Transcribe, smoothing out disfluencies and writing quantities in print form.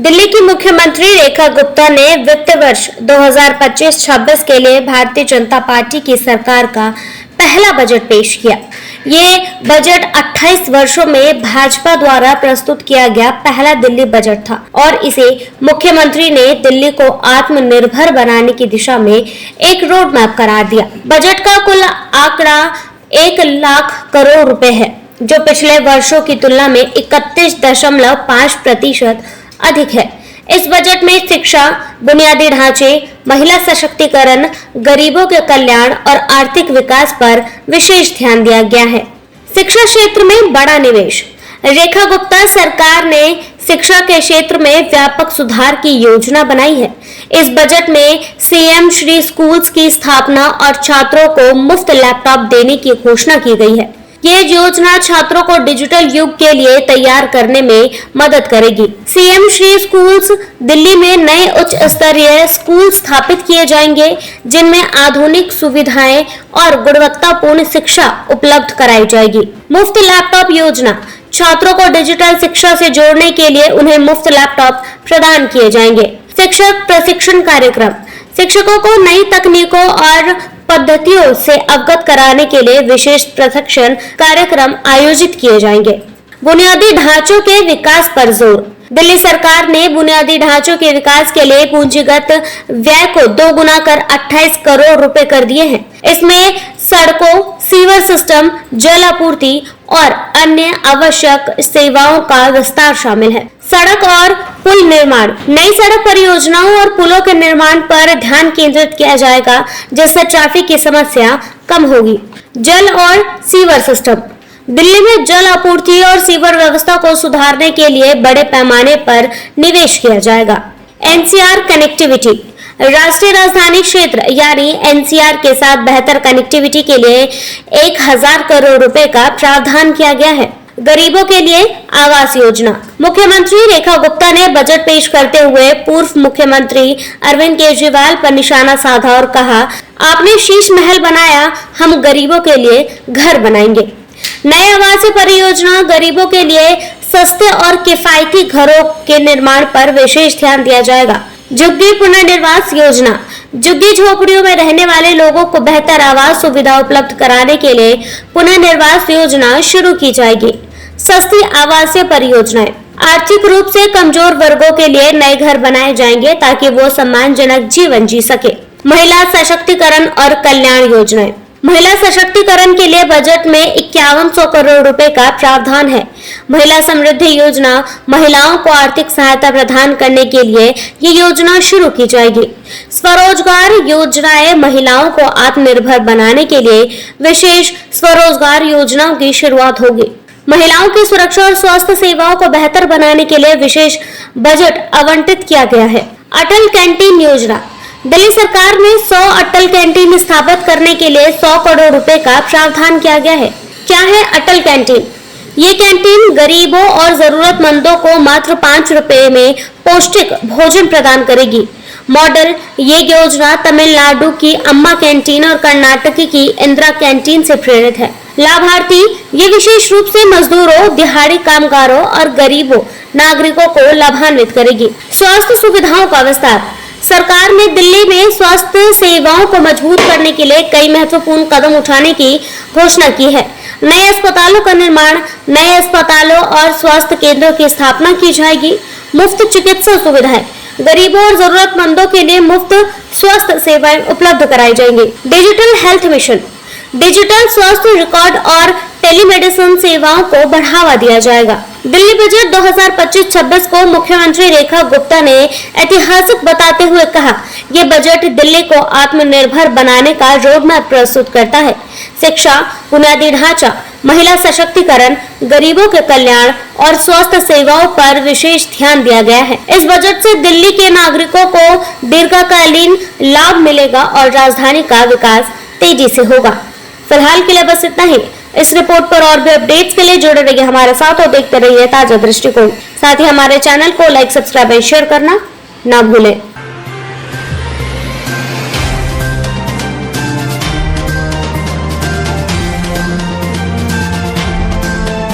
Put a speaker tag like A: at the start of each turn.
A: दिल्ली की मुख्यमंत्री रेखा गुप्ता ने वित्त वर्ष 2025-26 के लिए भारतीय जनता पार्टी की सरकार का पहला बजट पेश किया। ये बजट 28 वर्षों में भाजपा द्वारा प्रस्तुत किया गया पहला दिल्ली बजट था और इसे मुख्यमंत्री ने दिल्ली को आत्मनिर्भर बनाने की दिशा में एक रोड मैप करार दिया। बजट का कुल आंकड़ा 1 लाख करोड़ रुपए है, जो पिछले वर्षों की तुलना में 31.5% अधिक है। इस बजट में शिक्षा, बुनियादी ढांचे, महिला सशक्तिकरण, गरीबों के कल्याण और आर्थिक विकास पर विशेष ध्यान दिया गया है। शिक्षा क्षेत्र में बड़ा निवेश। रेखा गुप्ता सरकार ने शिक्षा के क्षेत्र में व्यापक सुधार की योजना बनाई है। इस बजट में सीएम श्री स्कूल्स की स्थापना और छात्रों को मुफ्त लैपटॉप देने की घोषणा की गई है। ये योजना छात्रों को डिजिटल युग के लिए तैयार करने में मदद करेगी। सीएम श्री स्कूल्स दिल्ली में नए उच्च स्तरीय स्कूल स्थापित किए जाएंगे, जिनमें आधुनिक सुविधाएं और गुणवत्तापूर्ण शिक्षा उपलब्ध कराई जाएगी। मुफ्त लैपटॉप योजना। छात्रों को डिजिटल शिक्षा से जोड़ने के लिए उन्हें मुफ्त लैपटॉप प्रदान किए जाएंगे। शिक्षक प्रशिक्षण कार्यक्रम। शिक्षकों को नई तकनीकों और पद्धतियों से अवगत कराने के लिए विशेष प्रशिक्षण कार्यक्रम आयोजित किए जाएंगे। बुनियादी ढांचों के विकास पर जोर। दिल्ली सरकार ने बुनियादी ढांचों के विकास के लिए पूंजीगत व्यय को 2 गुना कर 28 करोड़ रुपए कर दिए हैं। इसमें सड़कों, सीवर सिस्टम, जल आपूर्ति और अन्य आवश्यक सेवाओं का विस्तार शामिल है। सड़क और पुल निर्माण। नई सड़क परियोजनाओं और पुलों के निर्माण पर ध्यान केंद्रित किया जाएगा, जिससे ट्रैफिक की समस्या कम होगी। जल और सीवर सिस्टम। दिल्ली में जल आपूर्ति और सीवर व्यवस्था को सुधारने के लिए बड़े पैमाने पर निवेश किया जाएगा। NCR connectivity. राष्ट्रीय राजधानी क्षेत्र यानी एनसीआर के साथ बेहतर कनेक्टिविटी के लिए 1000 करोड़ रुपए का प्रावधान किया गया है। गरीबों के लिए आवास योजना। मुख्यमंत्री रेखा गुप्ता ने बजट पेश करते हुए पूर्व मुख्यमंत्री अरविंद केजरीवाल पर निशाना साधा और कहा, आपने शीश महल बनाया, हम गरीबों के लिए घर बनाएंगे। नए आवासीय परियोजना। गरीबों के लिए सस्ते और किफायती घरों के निर्माण पर विशेष ध्यान दिया जाएगा। झुग्गी पुनर्निर्वास योजना। झुग्गी झोपड़ियों में रहने वाले लोगों को बेहतर आवास सुविधा उपलब्ध कराने के लिए पुनर्निर्वास योजना शुरू की जाएगी। सस्ती आवासीय परियोजनाएं। आर्थिक रूप से कमजोर वर्गों के लिए नए घर बनाए जाएंगे ताकि वो सम्मानजनक जीवन जी सके। महिला सशक्तिकरण और कल्याण योजनाएं। महिला सशक्तिकरण के लिए बजट में 5100 करोड़ रुपए का प्रावधान है। महिला समृद्धि योजना। महिलाओं को आर्थिक सहायता प्रदान करने के लिए ये योजना शुरू की जाएगी। स्वरोजगार योजनाएं। महिलाओं को आत्मनिर्भर बनाने के लिए विशेष स्वरोजगार योजनाओं की शुरुआत होगी। महिलाओं की सुरक्षा और स्वास्थ्य सेवाओं को बेहतर बनाने के लिए विशेष बजट आवंटित किया गया है। अटल कैंटीन योजना। दिल्ली सरकार ने 100 अटल कैंटीन स्थापित करने के लिए 100 करोड़ रुपए का प्रावधान किया गया है। क्या है अटल कैंटीन? ये कैंटीन गरीबों और जरूरतमंदों को मात्र 5 रुपए में पौष्टिक भोजन प्रदान करेगी। मॉडल। ये योजना तमिलनाडु की अम्मा कैंटीन और कर्नाटक की इंदिरा कैंटीन से प्रेरित है। लाभार्थी। ये विशेष रूप से मजदूरों, दिहाड़ी कामगारों और गरीबों नागरिकों को लाभान्वित करेगी। स्वास्थ्य सुविधाओं का विस्तार। सरकार ने दिल्ली में स्वास्थ्य सेवाओं को मजबूत करने के लिए कई महत्वपूर्ण कदम उठाने की घोषणा की है। नए अस्पतालों का निर्माण। नए अस्पतालों और स्वास्थ्य केंद्रों की स्थापना की जाएगी। मुफ्त चिकित्सा सुविधाएं। गरीबों और जरूरतमंदों के लिए मुफ्त स्वास्थ्य सेवाएं उपलब्ध कराई जाएंगी। Digital health mission. डिजिटल स्वास्थ्य रिकॉर्ड और टेलीमेडिसिन सेवाओं को बढ़ावा दिया जाएगा। दिल्ली बजट 2025-26 को मुख्यमंत्री रेखा गुप्ता ने ऐतिहासिक बताते हुए कहा, ये बजट दिल्ली को आत्मनिर्भर बनाने का रोड मैप प्रस्तुत करता है। शिक्षा, बुनियादी ढांचा, महिला सशक्तिकरण, गरीबों के कल्याण और स्वास्थ्य सेवाओं पर विशेष ध्यान दिया गया है। इस बजट से दिल्ली के नागरिकों को दीर्घकालीन लाभ मिलेगा और राजधानी का विकास तेजी से होगा। फिलहाल के लिए बस इतना ही। इस रिपोर्ट पर और भी अपडेट्स के लिए जुड़े रहिए हमारे साथ और देखते रहिए ताजा दृष्टिकोण। साथ ही हमारे चैनल को लाइक, सब्सक्राइब और शेयर करना ना भूलें।